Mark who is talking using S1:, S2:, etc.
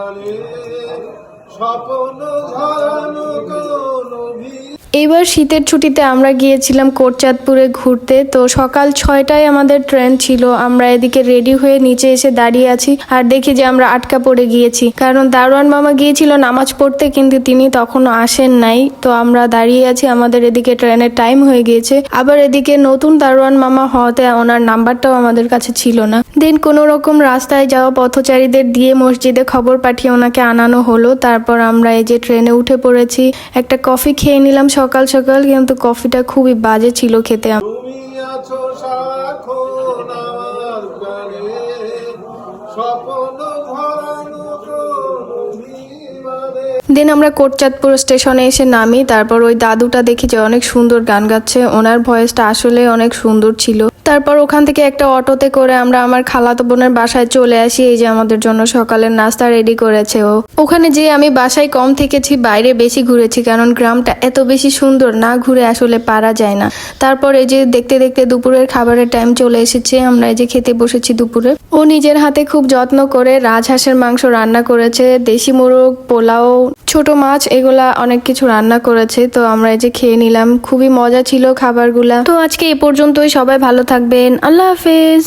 S1: গানে স্বপ্ন ঝরানো কোন
S2: এবার শীতের ছুটিতে আমরা গিয়েছিলাম কোটচাঁদপুরে ঘুরতে। তো সকাল 6টায় আমাদের ট্রেন ছিল। আমরা এদিকে রেডি হয়ে নিচে এসে দাঁড়িয়ে আছি আর দেখি যে আমরা আটকা পড়ে গিয়েছি, কারণ দারোয়ান মামা গিয়েছিল নামাজ পড়তে, কিন্তু তিনি তখনও আসেন নাই। তো আমরা দাঁড়িয়ে আছি, আমাদের এদিকে ট্রেনের টাইম হয়ে গিয়েছে। আবার এদিকে নতুন দারোয়ান মামা হওয়াতে ওনার নাম্বারটাও আমাদের কাছে ছিল না। দেন কোনো রকম রাস্তায় যাওয়া পথচারীদের দিয়ে মসজিদে খবর পাঠিয়ে ওনাকে আনানো হলো। তারপর আমরা এই যে ট্রেনে উঠে পড়েছি। একটা কফি খেয়ে নিলাম সকাল সকাল, কিন্তু কফিটা খুবই বাজে ছিল খেতে।
S1: তুমি আছো সারাক্ষণ আমার গানে স্বপ্ন ঝরানো কোন অভিমানে।
S2: দেন আমরা কোটচাঁদপুর স্টেশনে এসে নামি। তারপর ওই দাদুটা দেখি যে অনেক সুন্দর গান গাচ্ছে, ওনার ভয়েসটা আসলে অনেক সুন্দর ছিল। তারপর ওখান থেকে একটা অটোতে করে আমরা আমার খালাতো বোনের বাসায় চলে আসি। এই যে আমাদের জন্য সকালের নাস্তা রেডি করেছে ও। ওখানে যে আমি বাসায় কম থেকেছি, বাইরে বেশি ঘুরেছি, কারণ গ্রামটা এত বেশি সুন্দর, না ঘুরে আসলে পারা যায় না। তারপর এই যে দেখতে দেখতে দুপুরের খাবারের টাইম চলে এসেছে। আমরা এই যে খেতে বসেছি দুপুরে। ও নিজের হাতে খুব যত্ন করে রাজহাঁসের মাংস রান্না করেছে, দেশি মোরগ, পোলাও, ছোট মাছ, এগুলা অনেক কিছু রান্না করেছে। তো আমরা এই যে খেয়ে নিলাম, খুবই মজা ছিল খাবারগুলা। তো আজকে এ পর্যন্তই, সবাই ভালো থাকবেন, আল্লাহ হাফেজ।